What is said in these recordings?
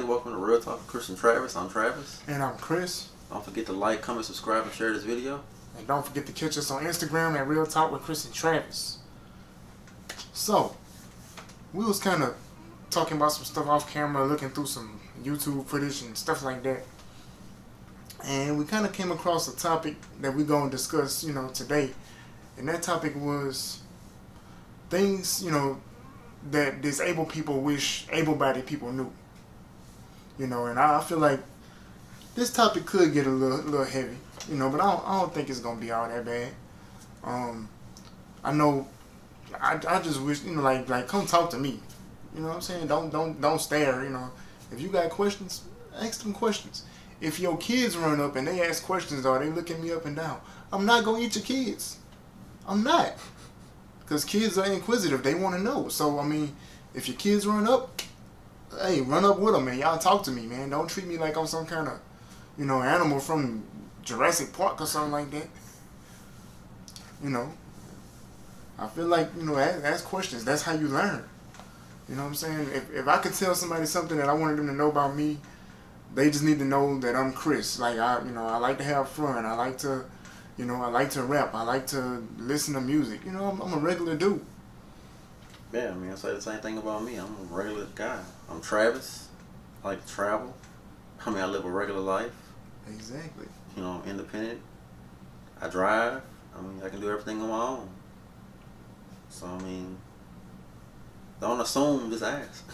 everybody. Welcome to Real Talk with Chris and Travis. I'm Travis. And I'm Chris. Don't forget to like, comment, subscribe, and share this video. And don't forget to catch us on Instagram at Real Talk with Chris and Travis. So, we was kind of talking about some stuff off camera, looking through some YouTube footage and stuff like that. And we kind of came across a topic that we're going to discuss, today. And that topic was things, that disabled people wish able-bodied people knew. And I feel like this topic could get a little heavy, but I don't think it's gonna be all that bad. I know, I just wish, like come talk to me. You know what I'm saying? Don't stare. If you got questions, ask them questions. If your kids run up and they ask questions or they looking me up and down, I'm not gonna eat your kids. I'm not. Because kids are inquisitive. They want to know. So, if your kids run up, hey, run up with them, man. Y'all talk to me, man. Don't treat me like I'm some kind of, animal from Jurassic Park or something like that. I feel like, ask questions. That's how you learn. You know what I'm saying? If I could tell somebody something that I wanted them to know about me, they just need to know that I'm Chris. Like, I like to have fun. I like to... I like to rap. I like to listen to music. I'm a regular dude. Yeah, I say the same thing about me. I'm a regular guy. I'm Travis. I like to travel. I live a regular life. Exactly. I'm independent. I drive. I can do everything on my own. So, don't assume, just ask.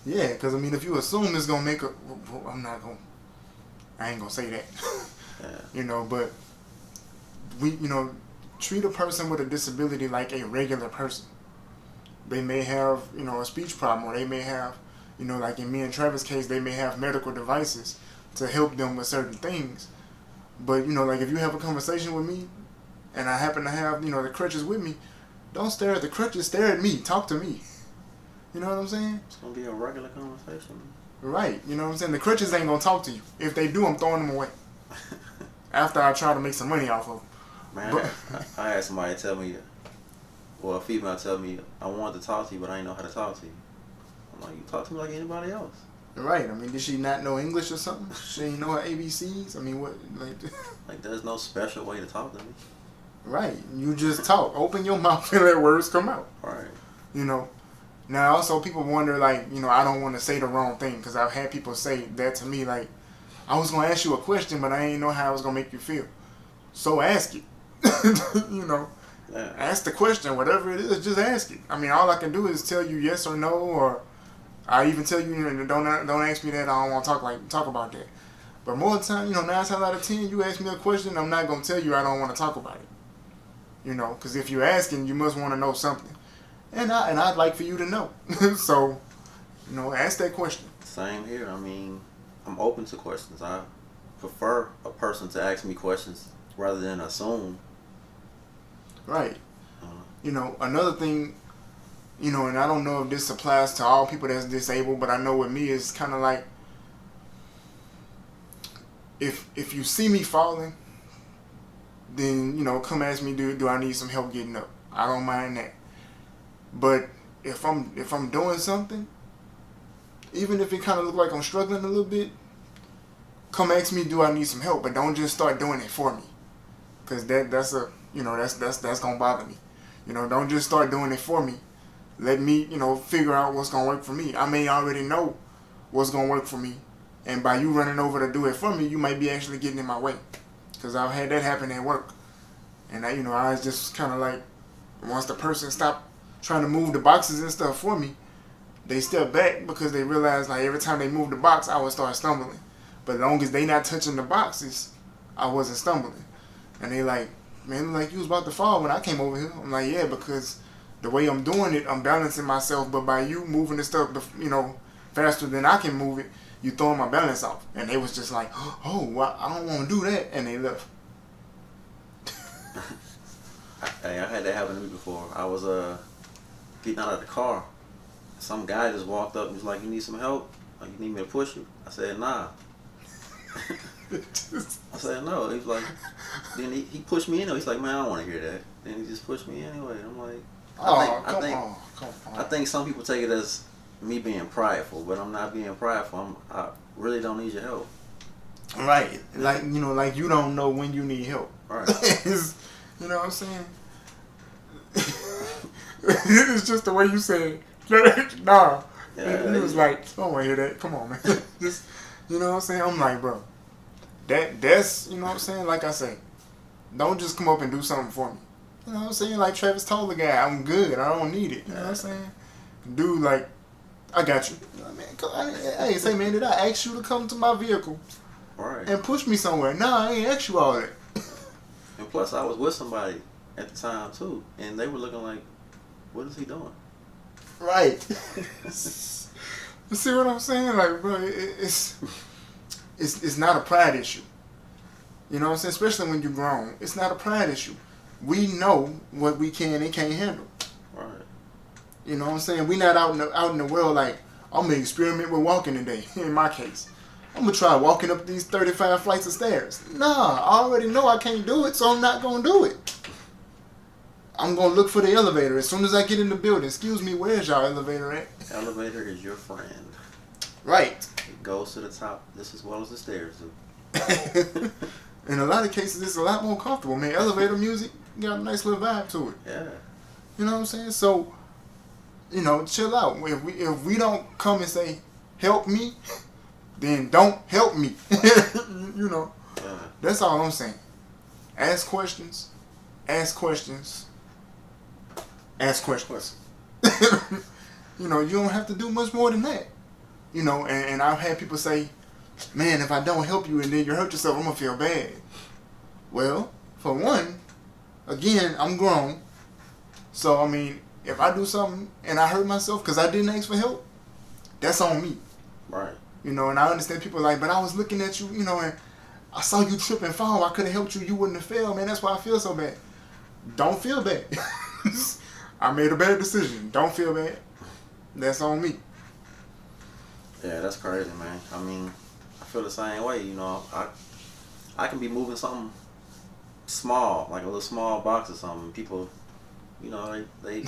Yeah, because, if you assume it's going to make a... I ain't going to say that. Yeah. But we, treat a person with a disability like a regular person. They may have, a speech problem, or they may have, like in me and Travis' case, they may have medical devices to help them with certain things. But, like if you have a conversation with me and I happen to have, the crutches with me, don't stare at the crutches, stare at me, talk to me. You know what I'm saying? It's going to be a regular conversation. Right. You know what I'm saying? The crutches ain't going to talk to you. If they do, I'm throwing them away. After I try to make some money off of them. Man, I had somebody tell me, a female tell me, I wanted to talk to you, but I didn't know how to talk to you. I'm like, you talk to me like anybody else. Right. Did she not know English or something? She didn't know her ABCs? What? Like, there's no special way to talk to me. Right. You just talk. Open your mouth and let words come out. Right. Now, also, people wonder, I don't want to say the wrong thing, because I've had people say that to me, like, I was going to ask you a question, but I didn't know how I was going to make you feel. So ask it. Yeah. Ask the question, whatever it is, just ask it. All I can do is tell you yes or no, or I even tell you, don't ask me that, I don't want to talk about that. But more of the time, 9 times out of 10, you ask me a question, I'm not going to tell you I don't want to talk about it. Because if you're asking, you must want to know something. And I'd like for you to know. So, ask that question. Same here. I'm open to questions. I prefer a person to ask me questions rather than assume. Right. Another thing, and I don't know if this applies to all people that's disabled, but I know with me it's kind of like, if you see me falling, then, come ask me, do I need some help getting up? I don't mind that. But if I'm doing something, even if it kind of look like I'm struggling a little bit, come ask me, do I need some help? But don't just start doing it for me, because that's gonna bother me. Don't just start doing it for me. Let me, figure out what's gonna work for me. I may already know what's gonna work for me, and by you running over to do it for me, you might be actually getting in my way. Because I've had that happen at work, and I was just kind of like, once the person stopped trying to move the boxes and stuff for me, they stepped back because they realized, like, every time they moved the box, I would start stumbling. But as long as they not touching the boxes, I wasn't stumbling. And they like, man, like you was about to fall when I came over here. I'm like, yeah, because the way I'm doing it, I'm balancing myself. But by you moving the stuff, faster than I can move it, you throwing my balance off. And they was just like, oh, well, I don't want to do that. And they left. Hey, I had that happen to me before. I was getting out of the car. Some guy just walked up and was like, you need some help? Like, you need me to push you? I said, nah. I said, no. He was like, then he pushed me in. He's like, man, I don't want to hear that. Then he just pushed me anyway. I'm like, come on. I think some people take it as me being prideful, but I'm not being prideful. I really don't need your help. Right. Like, like you don't know when you need help. Right. You know what I'm saying? It's just the way you said it. Nah. Yeah, He was like, I don't want to hear that. Come on, man. Just, you know what I'm saying? I'm like, bro, that's, you know what I'm saying? Like I say, don't just come up and do something for me. You know what I'm saying? Like Travis told the guy, I'm good. I don't need it. You know what I'm saying? Dude, like, I got you. You know what I mean? Hey, say, man, did I ask you to come to my vehicle Right. and push me somewhere? Nah, I ain't asked you all that. And plus, I was with somebody at the time too, and they were looking like, "What is he doing?" Right. You see what I'm saying? Like, bro, it's not a pride issue. You know what I'm saying? Especially when you're grown. It's not a pride issue. We know what we can and can't handle. Right. You know what I'm saying? We not out in the world like, I'm going to experiment with walking today, in my case. I'm going to try walking up these 35 flights of stairs. Nah, I already know I can't do it, so I'm not going to do it. I'm going to look for the elevator as soon as I get in the building. Excuse me, where's your elevator at? Elevator is your friend. Right. It goes to the top just as well as the stairs do. In a lot of cases, it's a lot more comfortable, man. Elevator music got a nice little vibe to it. Yeah. You know what I'm saying? So, chill out. If we don't come and say, help me, then don't help me. Yeah. That's all I'm saying. Ask questions. Ask questions. Ask questions. You don't have to do much more than that. And I've had people say, man, if I don't help you and then you hurt yourself, I'm going to feel bad. Well, for one, again, I'm grown. So, I mean, if I do something and I hurt myself because I didn't ask for help, that's on me. Right. And I understand people are like, but I was looking at you, and I saw you trip and fall. I could have helped you. You wouldn't have failed, man. That's why I feel so bad. Don't feel bad. I made a bad decision. Don't feel bad. That's on me. Yeah, that's crazy, man. I mean, I feel the same way. I can be moving something small, like a little small box or something. People, they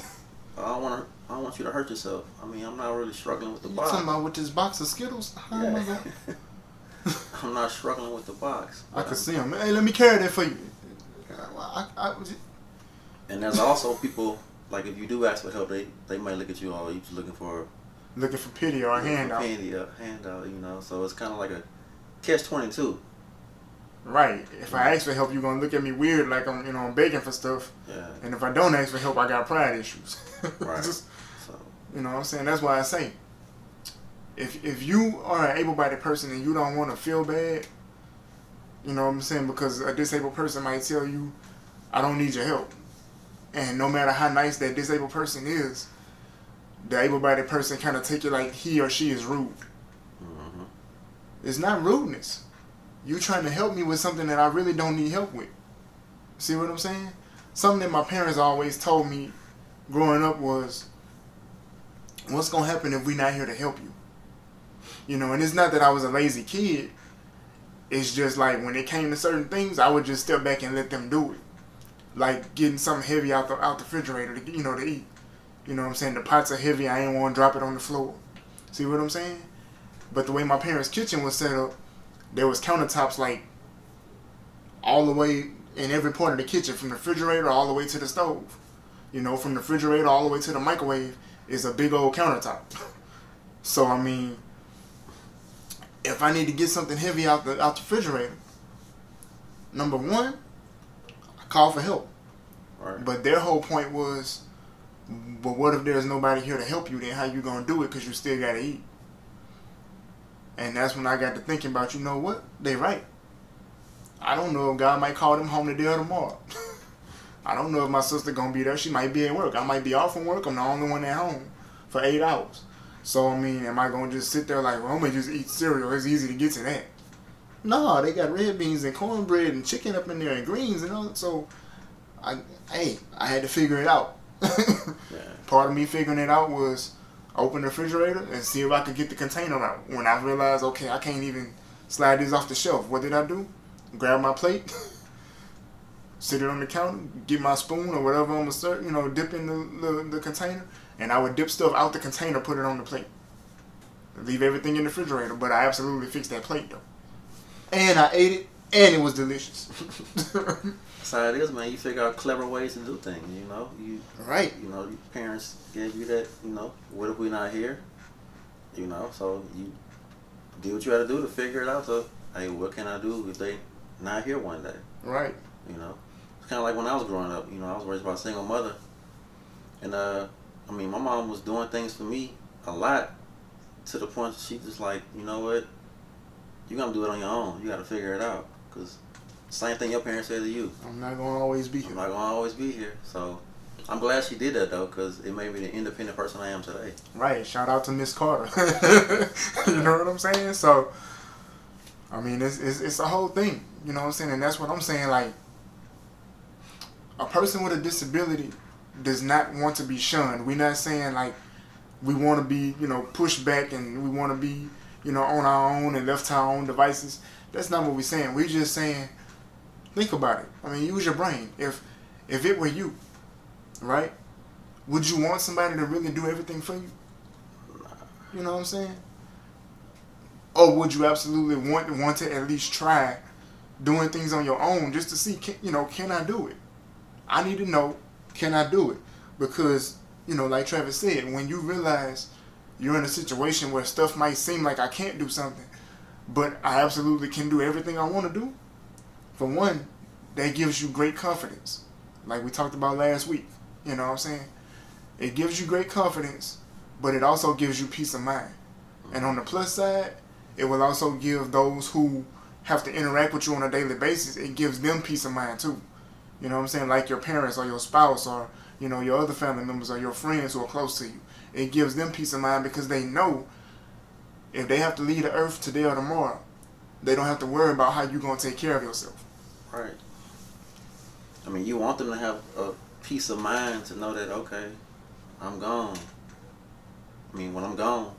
I don't want you to hurt yourself. I mean, I'm not really struggling with the box. You talking about with this box of Skittles? How am I going? I'm not struggling with the box. I can see them. Hey, let me carry that for you. And there's also people, like if you do ask for help, they might look at you, you just looking for pity or a handout. Handout, so it's kind of like a catch-22. Right. If I ask for help, you're gonna look at me weird, like I'm begging for stuff. Yeah. And if I don't ask for help, I got pride issues. Right. You know what I'm saying? That's why I say, if you are an able-bodied person and you don't want to feel bad, you know what I'm saying? Because a disabled person might tell you, I don't need your help. And no matter how nice that disabled person is, the able-bodied person kind of take it like he or she is rude. Mm-hmm. It's not rudeness. You trying to help me with something that I really don't need help with. See what I'm saying? Something that my parents always told me growing up was, what's going to happen if we're not here to help you? And it's not that I was a lazy kid. It's just like when it came to certain things, I would just step back and let them do it. Like getting something heavy out the refrigerator to eat. You know what I'm saying? The pots are heavy. I ain't want to drop it on the floor. See what I'm saying? But the way my parents' kitchen was set up, there was countertops like all the way in every part of the kitchen, from the refrigerator all the way to the stove. From the refrigerator all the way to the microwave is a big old countertop. So I mean, if I need to get something heavy out the refrigerator, number one, I call for help. Right. But their whole point was, but what if there's nobody here to help you? Then how you gonna do it? Because you still gotta eat. And that's when I got to thinking about, what? They right. I don't know if God might call them home today or tomorrow. I don't know if my sister gonna be there. She might be at work. I might be off from work. I'm the only one at home for 8 hours. So, I mean, am I gonna just sit there like, well, I'm gonna just eat cereal? It's easy to get to that. No, they got red beans and cornbread and chicken up in there and greens and all. So, I had to figure it out. Yeah. Part of me figuring it out was open the refrigerator and see if I could get the container out. When I realized, okay, I can't even slide these off the shelf. What did I do? Grab my plate, sit it on the counter, get my spoon or whatever I'm gonna serve, dip in the container, and I would dip stuff out the container, put it on the plate. leave everything in the refrigerator. But I absolutely fixed that plate though, and I ate it, and it was delicious. That's how it is, man. You figure out clever ways to do things. You know, Right. You know, your parents gave you that. You know, what if we're not here? You know, so you do what you got to do to figure it out. So, hey, what can I do if they not here one day? Right. You know, it's kind of like when I was growing up. You know, I was raised by a single mother, and I mean, my mom was doing things for me a lot to the point that she just like, you know what, you're gonna do it on your own. You got to figure it out, cause same thing your parents said to you. I'm not gonna always be here. I'm not gonna always be here. So I'm glad she did that though, cause it made me the independent person I am today. Right. Shout out to Miss Carter. You know what I'm saying? So, I mean, it's a whole thing. You know what I'm saying? And that's what I'm saying. Like, a person with a disability does not want to be shunned. We're not saying like we want to be, you know, pushed back and we want to be, you know, on our own and left to our own devices. That's not what we're saying. We're just saying, think about it. I mean, use your brain. If it were you, right, would you want somebody to really do everything for you? You know what I'm saying? Or would you absolutely want to at least try doing things on your own just to see, can I do it? I need to know, can I do it? Because, you know, like Travis said, when you realize you're in a situation where stuff might seem like I can't do something, but I absolutely can do everything I want to do, for one, that gives you great confidence. Like we talked about last week. You know what I'm saying? It gives you great confidence, but it also gives you peace of mind. And on the plus side, it will also give those who have to interact with you on a daily basis, it gives them peace of mind too. You know what I'm saying? Like your parents or your spouse or, you know, your other family members or your friends who are close to you. It gives them peace of mind because they know if they have to leave the earth today or tomorrow, they don't have to worry about how you're going to take care of yourself. Right. I mean, you want them to have a peace of mind to know that, okay, I'm gone. I mean, when I'm gone,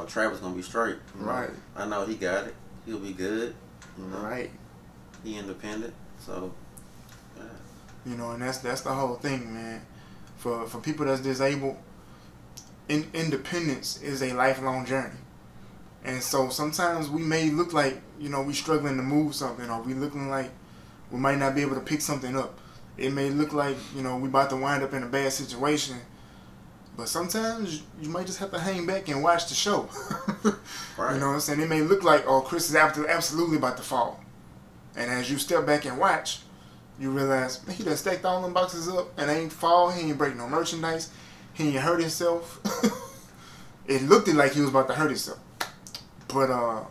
Travis going to be straight. Right. I know he got it. He'll be good. You know? Right. He independent. So, yeah. You know, and that's the whole thing, man. For people that's disabled, independence is a lifelong journey. And so sometimes we may look like, you know, we struggling to move something, or we looking like we might not be able to pick something up. It may look like, you know, we about to wind up in a bad situation. But sometimes you might just have to hang back and watch the show. Right. You know what I'm saying? It may look like, oh, Chris is absolutely about to fall. And as you step back and watch, you realize, man, he done stacked all them boxes up and ain't fall. He ain't break no merchandise. He ain't hurt himself. It looked like he was about to hurt himself. But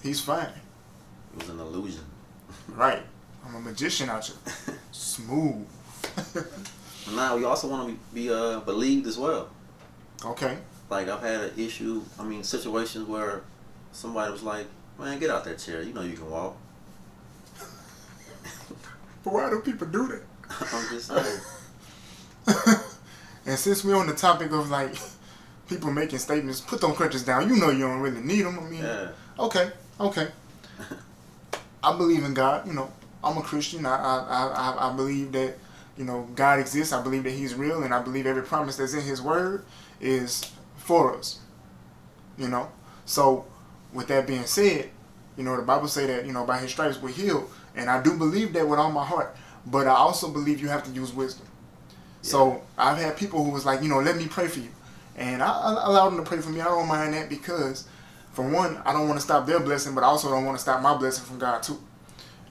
he's fine. It was an illusion. Right. I'm a magician out here. Smooth. Now, you also want to be believed as well. Okay. Like, I've had an issue, situations where somebody was like, man, get out that chair. You know you can walk. But why do people do that? I'm just saying. And since we're on the topic of, like, people making statements, put them crutches down. You know you don't really need them. I mean, Yeah. Okay. I believe in God. You know, I'm a Christian. I believe that, you know, God exists. I believe that He's real, and I believe every promise that's in His Word is for us. You know, so with that being said, you know, the Bible say that, you know, by His stripes we're healed, and I do believe that with all my heart. But I also believe you have to use wisdom. Yeah. So I've had people who was like, you know, let me pray for you, and I allowed them to pray for me. I don't mind that because, for one, I don't want to stop their blessing, but I also don't want to stop my blessing from God too.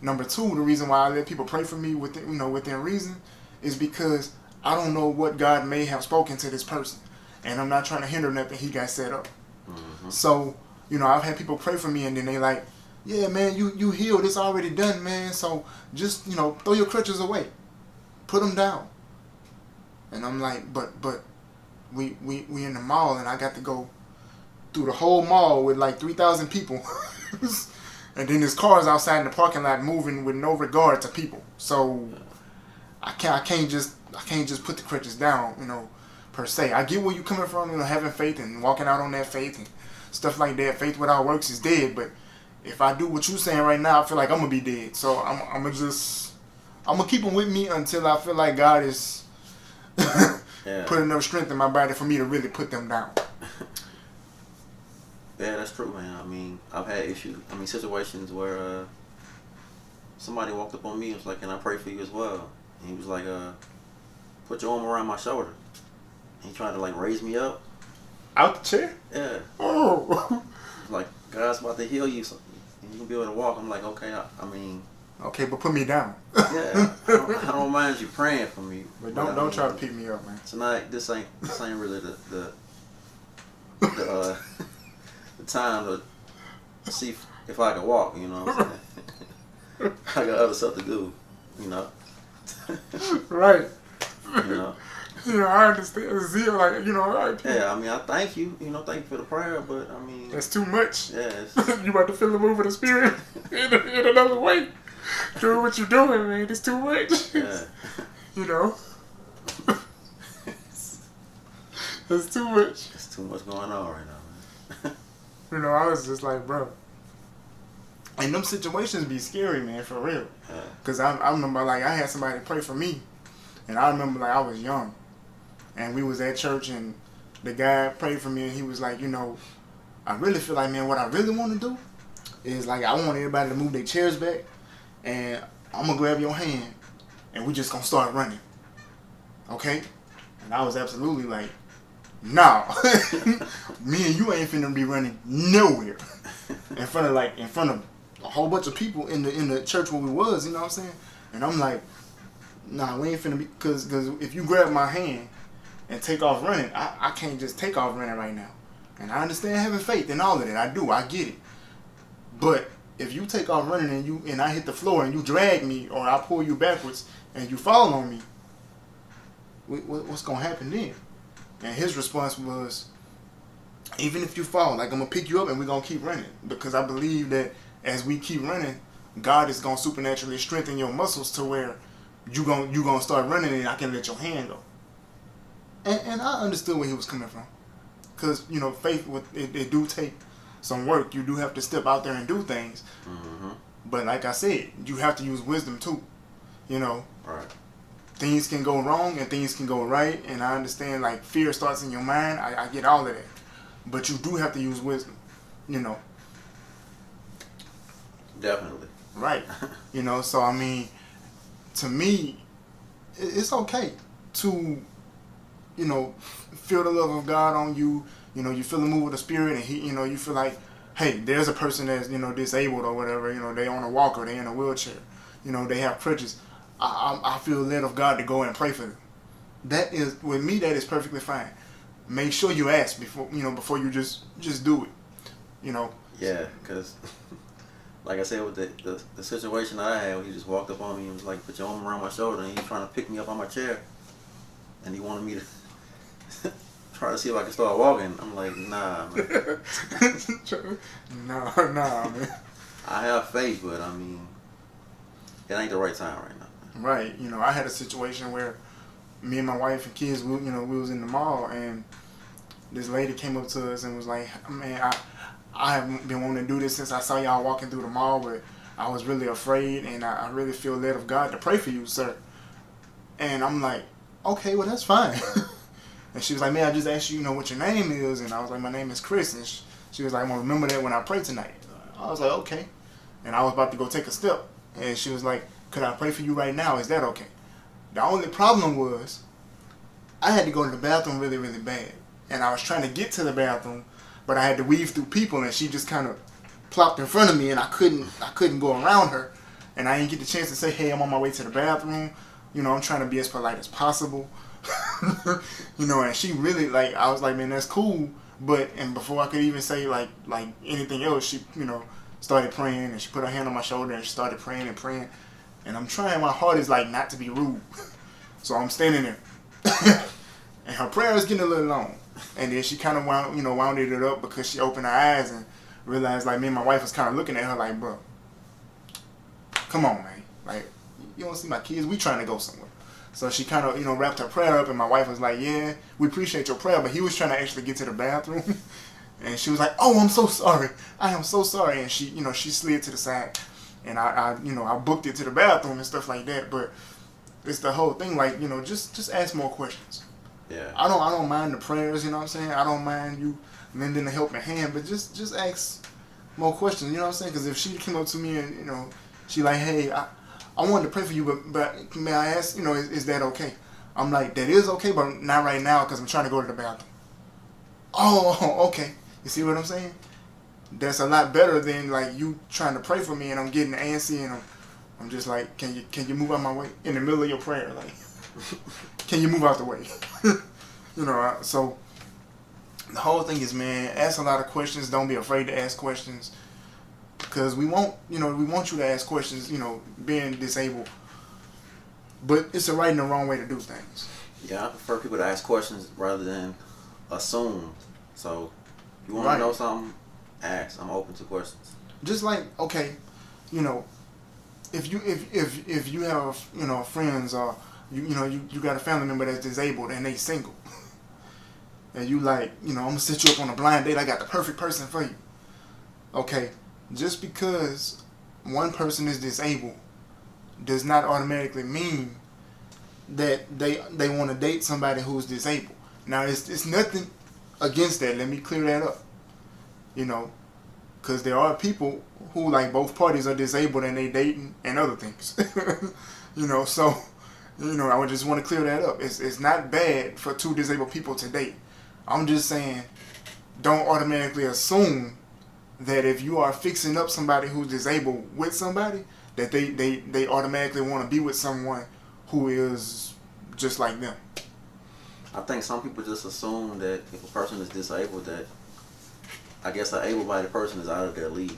Number two, the reason why I let people pray for me within reason is because I don't know what God may have spoken to this person, and I'm not trying to hinder nothing He got set up. Mm-hmm. So, you know, I've had people pray for me, and then they like, yeah, man, you healed. It's already done, man. So just, you know, throw your crutches away, put them down. And I'm like, but we in the mall, and I got to go through the whole mall with like 3,000 people. And then there's cars outside in the parking lot moving with no regard to people. So I can't just put the crutches down, you know, per se. I get where you coming from, you know, having faith and walking out on that faith and stuff like that. Faith without works is dead. But if I do what you're saying right now, I feel like I'm gonna be dead. So I'm gonna keep them with me until I feel like God is put enough strength in my body for me to really put them down. Yeah, that's true, man. I mean, I've had issues. I mean, situations where somebody walked up on me and was like, "Can I pray for you as well?" And he was like, "Put your arm around my shoulder." And he tried to like raise me up. Out the chair? Yeah. Oh. Like, God's about to heal you, so you can be able to walk. I'm like, okay. I mean. Okay, but put me down. Yeah, I don't mind you praying for me. But don't try to pick me up, man. Tonight, this ain't really the the time to see if I can walk. You know what I'm saying? I got other stuff to do. You know. Right. You know. You know, I understand the zeal, like, you know, right? Yeah, I mean, I thank you. You know, thank you for the prayer, but I mean, that's too much. Yeah. You about to feel the move of the spirit in another way. Doing what you're doing, man. It's too much. Yeah. You know. It's too much. It's too much going on right now, man. You know, I was just like, bro. And them situations be scary, man, for real. Yeah. Cause I remember, like, I had somebody pray for me, and I remember, like, I was young, and we was at church, and the guy prayed for me, and he was like, you know, I really feel like, man, what I really want to do is, like, I want everybody to move their chairs back, and I'm gonna grab your hand, and we just gonna start running, okay? And I was absolutely like, nah, me and you ain't finna be running nowhere in front of a whole bunch of people in the church where we was, you know what I'm saying? And I'm like, nah, we ain't finna be, cause if you grab my hand and take off running, I can't just take off running right now. And I understand having faith and all of that, I do, I get it. But if you take off running and I hit the floor and you drag me, or I pull you backwards and you fall on me, what's gonna happen then? And his response was, even if you fall, like, I'm gonna pick you up and we're gonna keep running, because I believe that as we keep running, God is gonna supernaturally strengthen your muscles to where you gonna start running and I can let your hand go. And I understood where he was coming from, because, you know, faith, it do take some work. You do have to step out there and do things. Mm-hmm. But like I said, you have to use wisdom too. You know, right. Things can go wrong and things can go right. And I understand, like, fear starts in your mind. I get all of that. But you do have to use wisdom, you know. Definitely. Right. You know, so I mean, to me, it's okay to, you know, feel the love of God on you. You know, you feel the move of the Spirit, and you know, you feel like, hey, there's a person that's, you know, disabled or whatever. You know, they on a walker, they in a wheelchair. You know, they have crutches. I feel led of God to go and pray for them. That is, with me, that is perfectly fine. Make sure you ask before you just do it. You know. Yeah, because like I said, with the situation that I had, where he just walked up on me and was like, "Put your arm around my shoulder," and he was trying to pick me up on my chair, and he wanted me to try to see if I could start walking. I'm like, nah, man. nah, man. I have faith, but I mean, it ain't the right time right now. Right. You know, I had a situation where me and my wife and kids, we was in the mall, and this lady came up to us and was like, "Man, I haven't been wanting to do this since I saw y'all walking through the mall, but I was really afraid, and I really feel led of God to pray for you, sir." And I'm like, okay, well, that's fine. And she was like, "Man, I just asked you, you know, what your name is." And I was like, "My name is Chris." And she was like, "I'm going to remember that when I pray tonight." I was like, okay. And I was about to go take a step. And she was like, "Could I pray for you right now? Is that okay?" The only problem was I had to go to the bathroom really, really bad. And I was trying to get to the bathroom, but I had to weave through people, and she just kind of plopped in front of me, and I couldn't go around her. And I didn't get the chance to say, "Hey, I'm on my way to the bathroom. You know, I'm trying to be as polite as possible." You know, and she really, like, I was like, "Man, that's cool." And before I could even say like anything else, she, you know, started praying, and she put her hand on my shoulder and she started praying and praying. And I'm trying my hardest, like, not to be rude. So I'm standing there. And her prayer is getting a little long. And then she kind of wounded it up, because she opened her eyes and realized, like, me and my wife was kind of looking at her like, "Bro, come on, man. Like, you don't see my kids? We trying to go somewhere." So she kind of, wrapped her prayer up, and my wife was like, "Yeah, we appreciate your prayer," but he was trying to actually get to the bathroom. And she was like, "Oh, I'm so sorry. I am so sorry." And she, she slid to the side. And I booked it to the bathroom and stuff like that. But it's the whole thing, like, just ask more questions. Yeah. I don't mind the prayers, you know what I'm saying? I don't mind you lending a helping hand, but just ask more questions. You know what I'm saying? Because if she came up to me and she like, hey, I wanted to pray for you, but may I ask, is that okay? I'm like, that is okay, but not right now because I'm trying to go to the bathroom. Oh, okay. You see what I'm saying? That's a lot better than like you trying to pray for me and I'm getting antsy and I'm just like, can you move out my way in the middle of your prayer? Like, can you move out the way? So the whole thing is, man, ask a lot of questions. Don't be afraid to ask questions because we want you to ask questions. Being disabled, but it's a right and the wrong way to do things. Yeah, I prefer people to ask questions rather than assume. So, if you want Right. to know something, ask. I'm open to questions. Just like, okay, if you have friends or you got a family member that's disabled and they single, and you like I'm gonna set you up on a blind date. I got the perfect person for you. Okay, just because one person is disabled does not automatically mean that they want to date somebody who's disabled. Now it's nothing against that. Let me clear that up. Because there are people who like both parties are disabled and they dating and other things. So I would just want to clear that up. It's not bad for two disabled people to date. I'm just saying, don't automatically assume that if you are fixing up somebody who's disabled with somebody, that they automatically want to be with someone who is just like them. I think some people just assume that if a person is disabled, that I guess an able-bodied person is out of their league.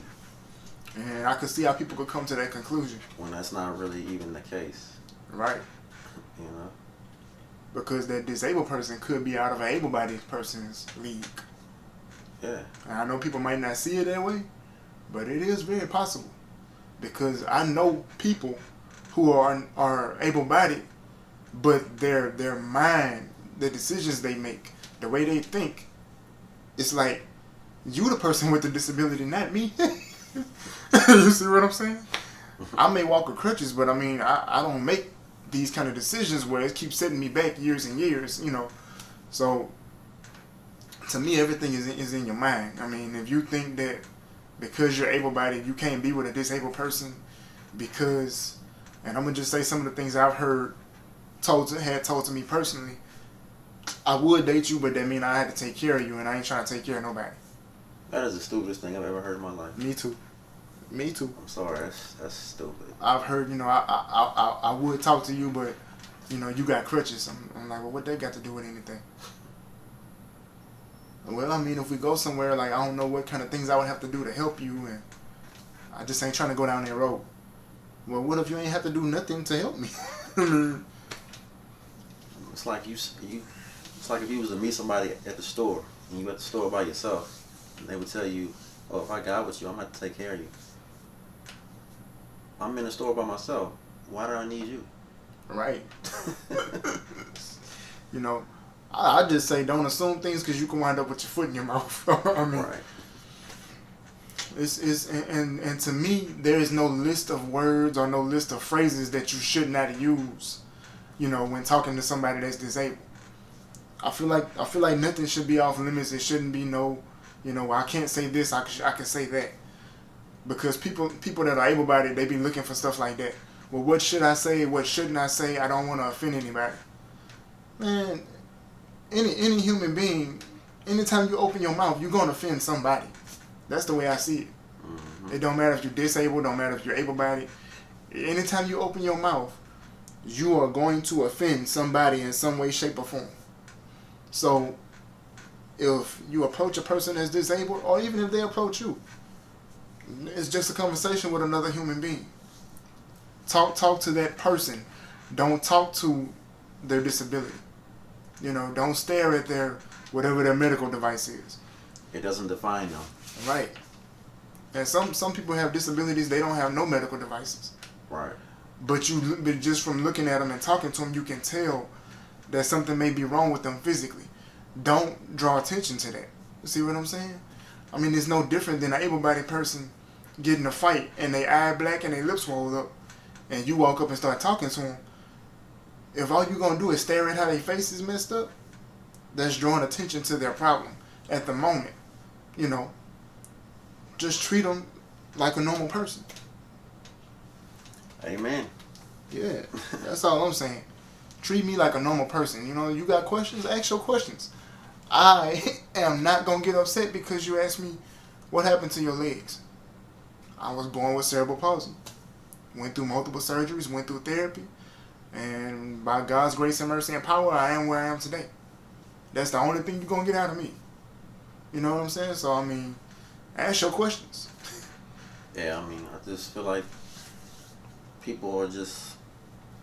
And I could see how people could come to that conclusion. When that's not really even the case. Right. Because that disabled person could be out of an able-bodied person's league. Yeah. And I know people might not see it that way, but it is very possible. Because I know people who are able-bodied, but their mind, the decisions they make, the way they think, it's like, you the person with the disability, not me. You see what I'm saying? I may walk with crutches, but I don't make these kind of decisions where it keeps setting me back years and years, So, to me, everything is in your mind. If you think that because you're able-bodied, you can't be with a disabled person because, and I'm going to just say some of the things I've heard told to me personally, I would date you, but that mean I had to take care of you, and I ain't trying to take care of nobody. That is the stupidest thing I've ever heard in my life. Me too. I'm sorry, that's stupid. I've heard, I would talk to you, but, you got crutches. I'm like, well, what they got to do with anything? Well, if we go somewhere, like, I don't know what kind of things I would have to do to help you, and I just ain't trying to go down that road. Well, what if you ain't have to do nothing to help me? It's like it's like if you was to meet somebody at the store, and you at the store by yourself, and they would tell you, oh, if I got with you, I'm going to have to take care of you. I'm in the store by myself. Why do I need you? Right. I just say don't assume things because you can wind up with your foot in your mouth. Right. And to me, there is no list of words or no list of phrases that you should not use, when talking to somebody that's disabled. I feel like nothing should be off limits. It shouldn't be no, I can't say this, I can say that. Because people that are able-bodied, they be looking for stuff like that. Well, what should I say? What shouldn't I say? I don't want to offend anybody. Man, any human being, anytime you open your mouth, you're going to offend somebody. That's the way I see it. Mm-hmm. It don't matter if you're disabled, don't matter if you're able-bodied. Anytime you open your mouth, you are going to offend somebody in some way, shape, or form. So, if you approach a person that's disabled, or even if they approach you, it's just a conversation with another human being. Talk to that person. Don't talk to their disability. Don't stare at whatever their medical device is. It doesn't define them. Right. And some people have disabilities, they don't have no medical devices. Right. But just from looking at them and talking to them, you can tell that something may be wrong with them physically. Don't draw attention to that. See what I'm saying? It's no different than an able-bodied person getting in a fight and they eye black and their lips swole up, and you walk up and start talking to them. If all you're going to do is stare at how their face is messed up, that's drawing attention to their problem at the moment. you know, just treat them like a normal person. Amen. Yeah, that's all I'm saying. Treat me like a normal person. You know, you got questions, ask your questions. I am not going to get upset because you asked me what happened to your legs. I was born with cerebral palsy. Went through multiple surgeries, went through therapy, and by God's grace and mercy and power, I am where I am today. That's the only thing you're going to get out of me. You know what I'm saying? So, I mean, ask your questions. Yeah, I mean, I just feel like people are just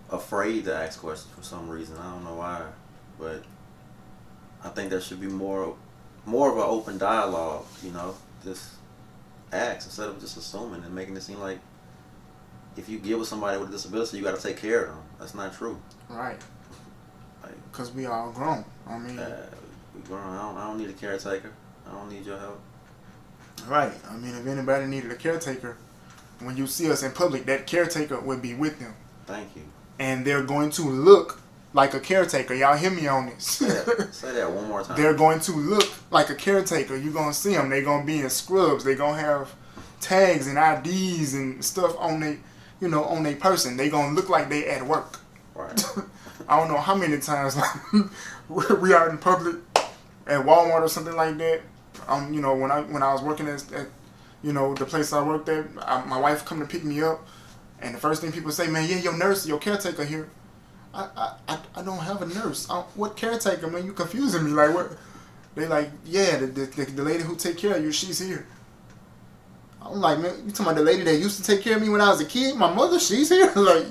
afraid to ask questions for some reason. I don't know why, but I think there should be more of an open dialogue. You know, just ask instead of just assuming and making it seem like if you get with somebody with a disability, you got to take care of them. That's not true. Right. Like, because we all grown. I mean, we grown. I don't need a caretaker. I don't need your help. Right. I mean, if anybody needed a caretaker, when you see us in public, that caretaker would be with them. Thank you. And they're going to look like a caretaker. Y'all hear me on this. Say that one more time. They're going to look like a caretaker. You're going to see them. They're going to be in scrubs. They're going to have tags and IDs and stuff on they, you know, on their person. They're going to look like they at work. Right. I don't know how many times we out in public at Walmart or something like that. You know, when I was working at you know, the place I worked at, my wife come to pick me up, and the first thing people say, man, yeah, your nurse, your caretaker here. I don't have a nurse. What caretaker, man? You confusing me. Like, what? They like, yeah, the lady who take care of you, she's here. I'm like, man, you talking about the lady that used to take care of me when I was a kid? My mother, she's here. Like,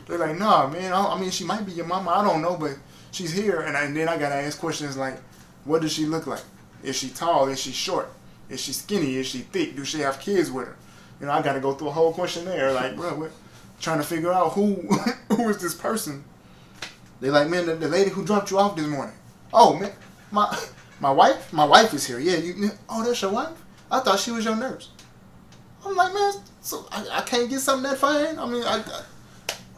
they're like, nah, man. I mean, she might be your mama. I don't know, but she's here. And then I gotta ask questions like, what does she look like? Is she tall? Is she short? Is she skinny? Is she thick? Do she have kids with her? You know, I got to go through a whole questionnaire. Like, bro, we're trying to figure out who is this person. They like, man, the lady who dropped you off this morning. Oh, man, my wife is here. Yeah, oh, that's your wife? I thought she was your nurse. I'm like, man, so I can't get something that fine? I mean,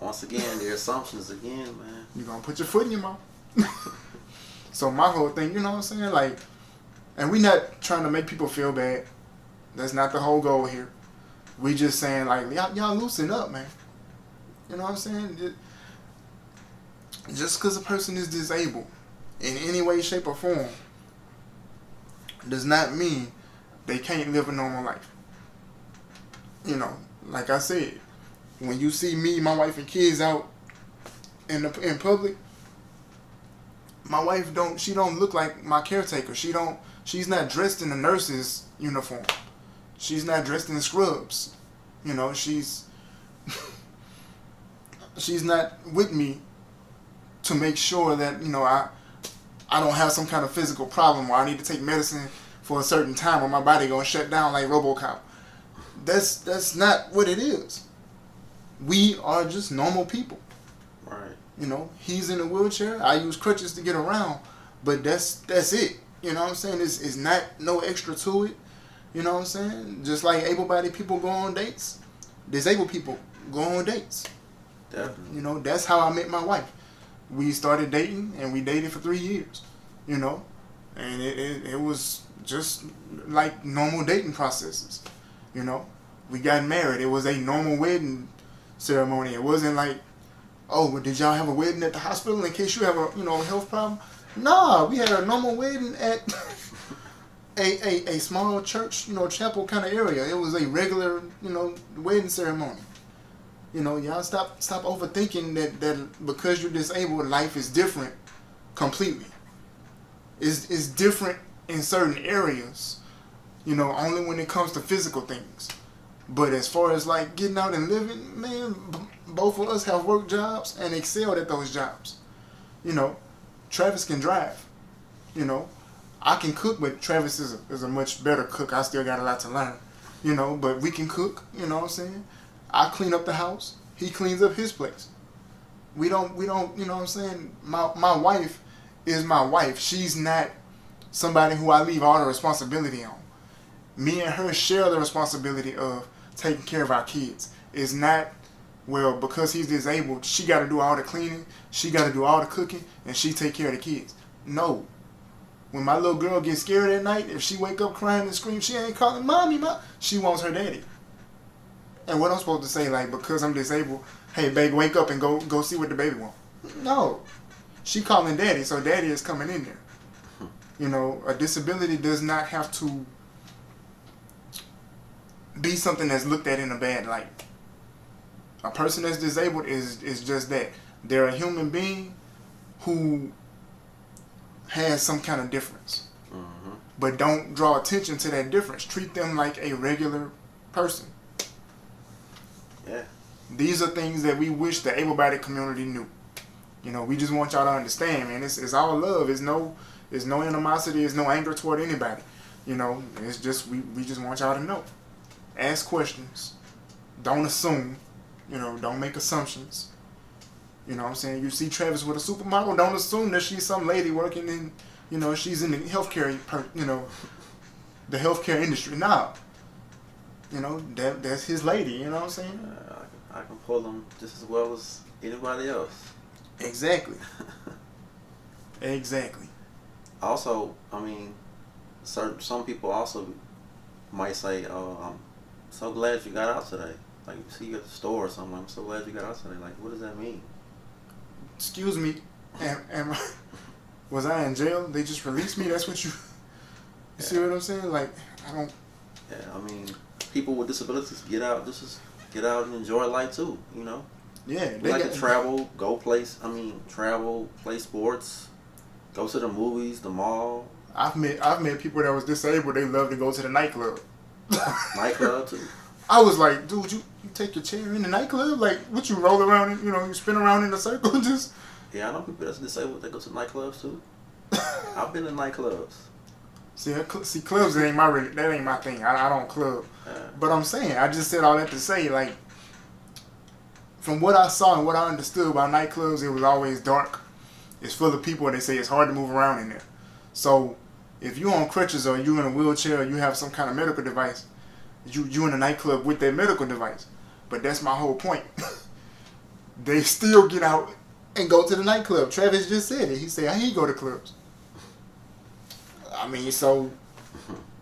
once again, the assumptions again, man. You're going to put your foot in your mouth. So my whole thing, you know what I'm saying? Like, and we not trying to make people feel bad. That's not the whole goal here. We just saying, like, y'all loosen up, man. You know what I'm saying? Just because a person is disabled in any way, shape, or form does not mean they can't live a normal life. You know, like I said, when you see me, my wife, and kids out in public, my wife don't look like my caretaker. She's not dressed in a nurse's uniform. She's not dressed in scrubs. You know, she's not with me to make sure that, you know, I don't have some kind of physical problem or I need to take medicine for a certain time or my body gonna shut down like RoboCop. That's not what it is. We are just normal people. Right. You know, he's in a wheelchair. I use crutches to get around, but that's it. You know what I'm saying? It's not no extra to it. You know what I'm saying? Just like able-bodied people go on dates, disabled people go on dates. Definitely. You know, that's how I met my wife. We started dating, and we dated for 3 years. You know, and it was just like normal dating processes. You know, we got married. It was a normal wedding ceremony. It wasn't like, oh, well, did y'all have a wedding at the hospital in case you have a, you know, health problem? Nah, we had a normal wedding at a small church, you know, chapel kind of area. It was a regular, you know, wedding ceremony. You know, y'all stop overthinking that because you're disabled, life is different completely. It's different in certain areas, you know, only when it comes to physical things. But as far as like getting out and living, man, both of us have work jobs and excelled at those jobs. You know, Travis can drive. You know, I can cook, but Travis is a much better cook. I still got a lot to learn. You know, but we can cook. You know what I'm saying? I clean up the house. He cleans up his place. We don't. You know what I'm saying? My wife is my wife. She's not somebody who I leave all the responsibility on. Me and her share the responsibility of taking care of our kids. It's not, well, because he's disabled, she got to do all the cleaning, she got to do all the cooking, and she take care of the kids. No. When my little girl gets scared at night, if she wake up crying and scream, she ain't calling mommy, mom. She wants her daddy. And what I'm supposed to say, like, because I'm disabled, hey, baby, wake up and go see what the baby wants. No. She calling daddy, so daddy is coming in there. You know, a disability does not have to be something that's looked at in a bad light. A person that's disabled is just that. They're a human being who has some kind of difference. Mm-hmm. But don't draw attention to that difference. Treat them like a regular person. Yeah. These are things that we wish the able-bodied community knew. You know, we just want y'all to understand, man. It's all love. It's no animosity. It's no anger toward anybody. You know, it's just we just want y'all to know. Ask questions. Don't assume. You know, don't make assumptions. You know what I'm saying? You see Travis with a supermodel, don't assume that she's some lady working in, you know, she's in the healthcare, the healthcare industry. Nah. You know, that's his lady, you know what I'm saying? I can pull them just as well as anybody else. Exactly. Exactly. Also, I mean, some people also might say, "Oh, I'm so glad you got out today." Like, you see you at the store or something. I'm so glad you got out today. Like, what does that mean? Excuse me, was I in jail? They just released me? That's what you see what I'm saying? Like, I don't. Yeah, I mean, people with disabilities get out and enjoy life too. You know. Yeah, they like to travel, travel, play sports, go to the movies, the mall. I've met people that was disabled. They love to go to the nightclub. Nightclub too. I was like, dude, you take your chair in the nightclub? Like, what, you roll around, you spin around in a circle just? Yeah, I know people that's disabled that go to nightclubs too. I've been in nightclubs. See, clubs, that ain't my thing. I don't club. But I'm saying, I just said all that to say, like, from what I saw and what I understood about nightclubs, it was always dark. It's full of people, and they say it's hard to move around in there. So, if you're on crutches or you're in a wheelchair or you have some kind of medical device, you in a nightclub with that medical device. But that's my whole point. They still get out and go to the nightclub. Travis just said it. He said he go to clubs. I mean, so,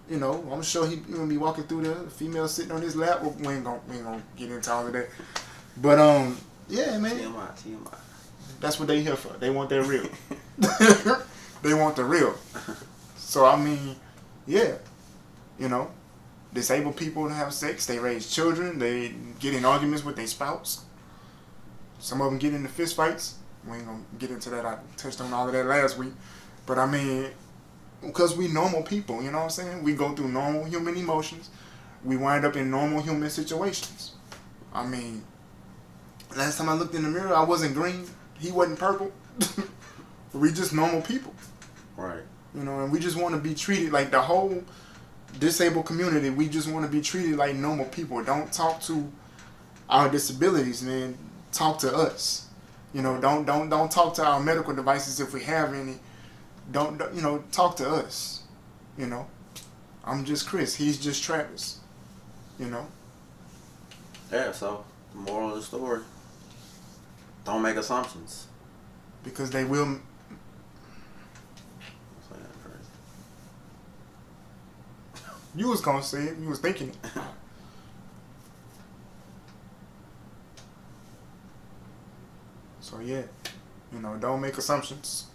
I'm sure he gonna be walking through there, a female sitting on his lap. Well, we ain't gonna get into all of that. But yeah, man. TMI. That's what they here for. They want that real. They want the real. So I mean, yeah, disabled people have sex. They raise children. They get in arguments with their spouse. Some of them get into fist fights. We ain't gonna get into that. I touched on all of that last week. But I mean, because we normal people, you know what I'm saying? We go through normal human emotions. We wind up in normal human situations. I mean, last time I looked in the mirror, I wasn't green. He wasn't purple. We just normal people. Right. And we just want to be treated like the whole disabled community. We just want to be treated like normal people. Don't talk to our disabilities, man. Talk to us. Don't talk to our medical devices if we have any. Don't talk to us. I'm just Chris. He's just Travis. Yeah. So the moral of the story: don't make assumptions. Because they will. You was gonna say it. You was thinking it. So yeah, don't make assumptions.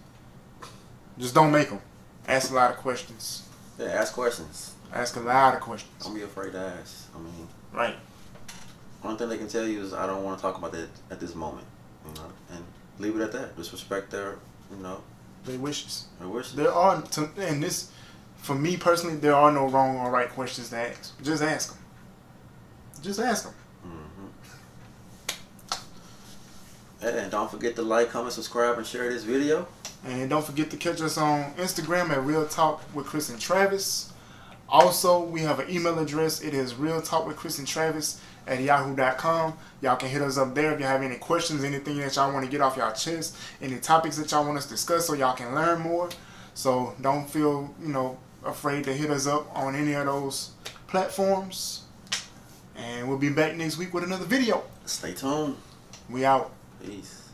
Just don't make them. Ask a lot of questions. Yeah, ask questions. Ask a lot of questions. Don't be afraid to ask. I mean, right. One thing they can tell you is, I don't want to talk about that at this moment. And leave it at that. Just respect their, their wishes. Their wishes. There are, and this, for me personally, there are no wrong or right questions to ask. Just ask them. Just ask them. Mm-hmm. And don't forget to like, comment, subscribe, and share this video. And don't forget to catch us on Instagram at Real Talk with Chris and Travis. Also, we have an email address. It is realtalkwithchrisandravis@yahoo.com. Y'all can hit us up there if you have any questions, anything that y'all want to get off y'all chest, any topics that y'all want us to discuss so y'all can learn more. So don't feel, afraid to hit us up on any of those platforms. And we'll be back next week with another video. Stay tuned. We out. Peace.